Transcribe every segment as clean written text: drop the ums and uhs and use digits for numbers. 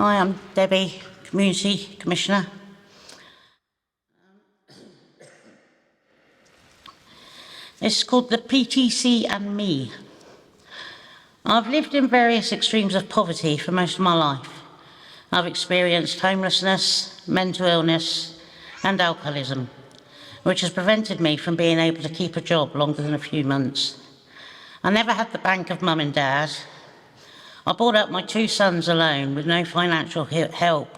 Hi, I'm Debbie, Community Commissioner. It's called the PTC and Me. I've lived in various extremes of poverty for most of my life. I've experienced homelessness, mental illness, and alcoholism, which has prevented me from being able to keep a job longer than a few months. I never had the bank of mum and dad. I brought up my 2 sons alone with no financial help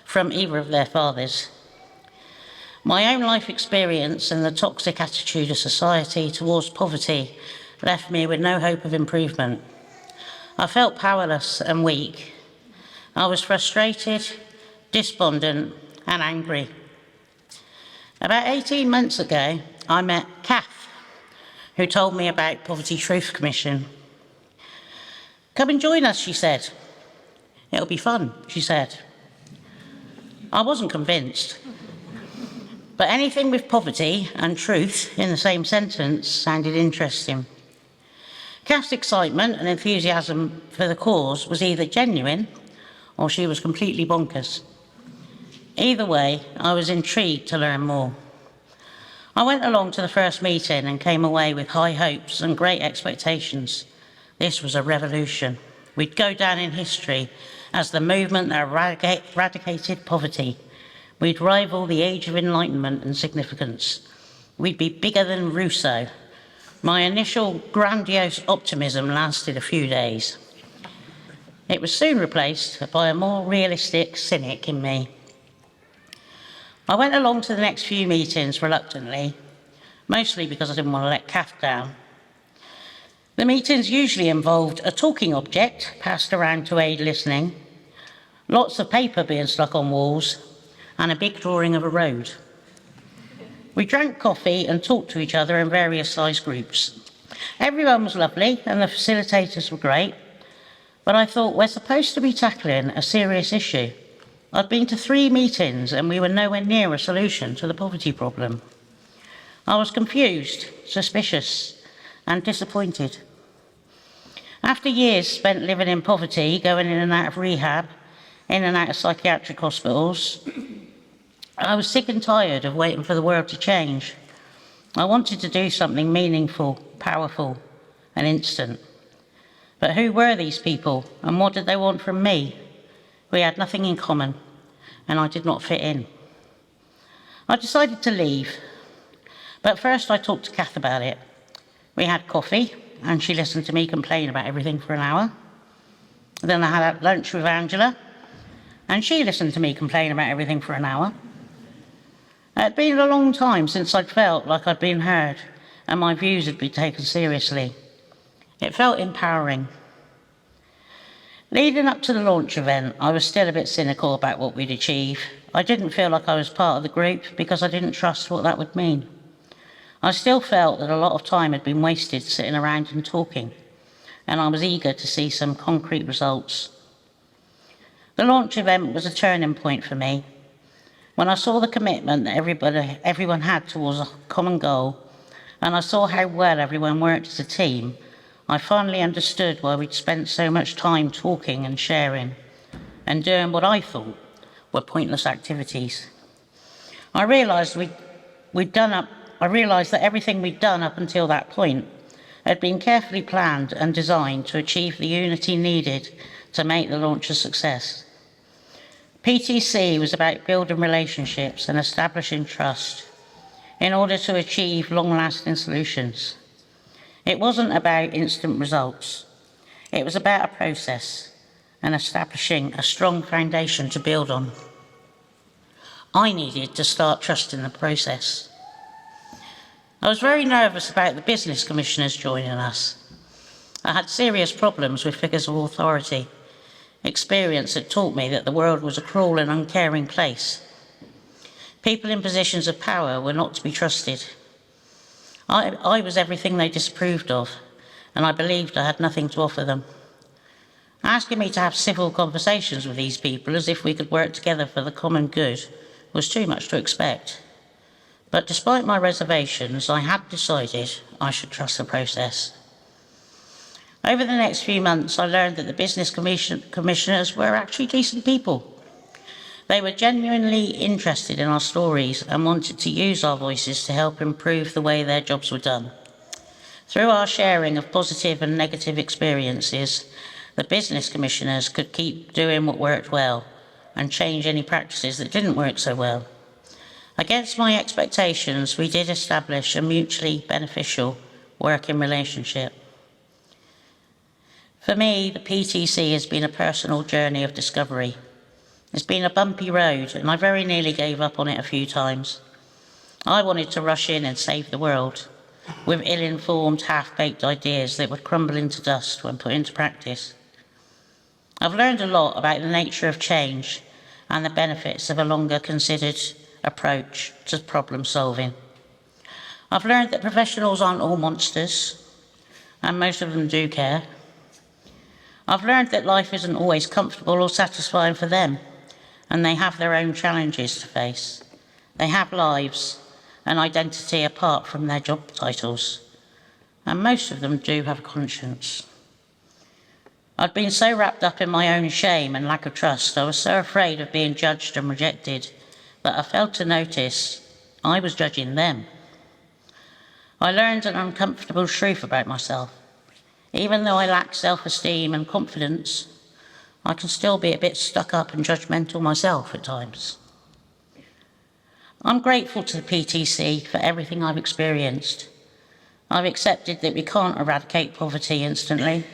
from either of their fathers. My own life experience and the toxic attitude of society towards poverty left me with no hope of improvement. I felt powerless and weak. I was frustrated, despondent, and angry. About 18 months ago, I met Kath, who told me about Poverty Truth Commission. Come and join us, she said. It'll be fun, she said. I wasn't convinced. But anything with poverty and truth in the same sentence sounded interesting. Kath's excitement and enthusiasm for the cause was either genuine or she was completely bonkers. Either way, I was intrigued to learn more. I went along to the first meeting and came away with high hopes and great expectations. This was a revolution. We'd go down in history as the movement that eradicated poverty. We'd rival the Age of Enlightenment in significance. We'd be bigger than Rousseau. My initial grandiose optimism lasted a few days. It was soon replaced by a more realistic cynic in me. I went along to the next few meetings reluctantly, mostly because I didn't want to let Kath down. The meetings usually involved a talking object passed around to aid listening, lots of paper being stuck on walls, and a big drawing of a road. We drank coffee and talked to each other in various size groups. Everyone was lovely and the facilitators were great, but I thought we're supposed to be tackling a serious issue. I'd been to 3 meetings and we were nowhere near a solution to the poverty problem. I was confused, suspicious, and disappointed. After years spent living in poverty, going in and out of rehab, in and out of psychiatric hospitals, I was sick and tired of waiting for the world to change. I wanted to do something meaningful, powerful, and instant. But who were these people, and what did they want from me? We had nothing in common, and I did not fit in. I decided to leave, but first I talked to Kath about it. We had coffee, and she listened to me complain about everything for an hour. Then I had lunch with Angela, and she listened to me complain about everything for an hour. It had been a long time since I'd felt like I'd been heard, and my views had been taken seriously. It felt empowering. Leading up to the launch event, I was still a bit cynical about what we'd achieve. I didn't feel like I was part of the group because I didn't trust what that would mean. I still felt that a lot of time had been wasted sitting around and talking, and I was eager to see some concrete results. The launch event was a turning point for me. When I saw the commitment that everyone had towards a common goal, and I saw how well everyone worked as a team, I finally understood why we'd spent so much time talking and sharing, and doing what I thought were pointless activities. I realised that everything we'd done up until that point had been carefully planned and designed to achieve the unity needed to make the launch a success. PTC was about building relationships and establishing trust in order to achieve long-lasting solutions. It wasn't about instant results. It was about a process and establishing a strong foundation to build on. I needed to start trusting the process. I was very nervous about the business commissioners joining us. I had serious problems with figures of authority. Experience had taught me that the world was a cruel and uncaring place. People in positions of power were not to be trusted. I was everything they disapproved of, and I believed I had nothing to offer them. Asking me to have civil conversations with these people as if we could work together for the common good was too much to expect. But despite my reservations, I had decided I should trust the process. Over the next few months, I learned that the business commissioners were actually decent people. They were genuinely interested in our stories and wanted to use our voices to help improve the way their jobs were done. Through our sharing of positive and negative experiences, the business commissioners could keep doing what worked well and change any practices that didn't work so well. Against my expectations, we did establish a mutually beneficial working relationship. For me, the PTC has been a personal journey of discovery. It's been a bumpy road, and I very nearly gave up on it a few times. I wanted to rush in and save the world, with ill-informed, half-baked ideas that would crumble into dust when put into practice. I've learned a lot about the nature of change and the benefits of a longer considered approach to problem solving. I've learned that professionals aren't all monsters, and most of them do care. I've learned that life isn't always comfortable or satisfying for them, and they have their own challenges to face. They have lives, an identity apart from their job titles, and most of them do have a conscience. I'd been so wrapped up in my own shame and lack of trust, I was so afraid of being judged and rejected, that I failed to notice I was judging them. I learned an uncomfortable truth about myself. Even though I lack self-esteem and confidence, I can still be a bit stuck up and judgmental myself at times. I'm grateful to the PTC for everything I've experienced. I've accepted that we can't eradicate poverty instantly,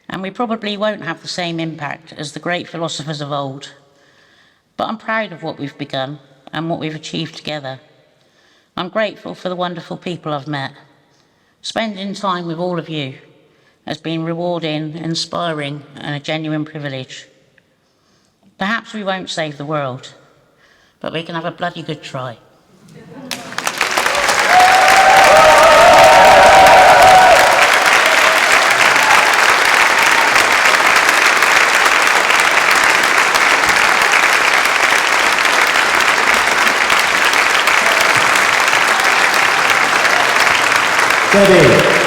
and we probably won't have the same impact as the great philosophers of old. But I'm proud of what we've begun and what we've achieved together. I'm grateful for the wonderful people I've met. Spending time with all of you has been rewarding, inspiring, and a genuine privilege. Perhaps we won't save the world, but we can have a bloody good try. Debbie.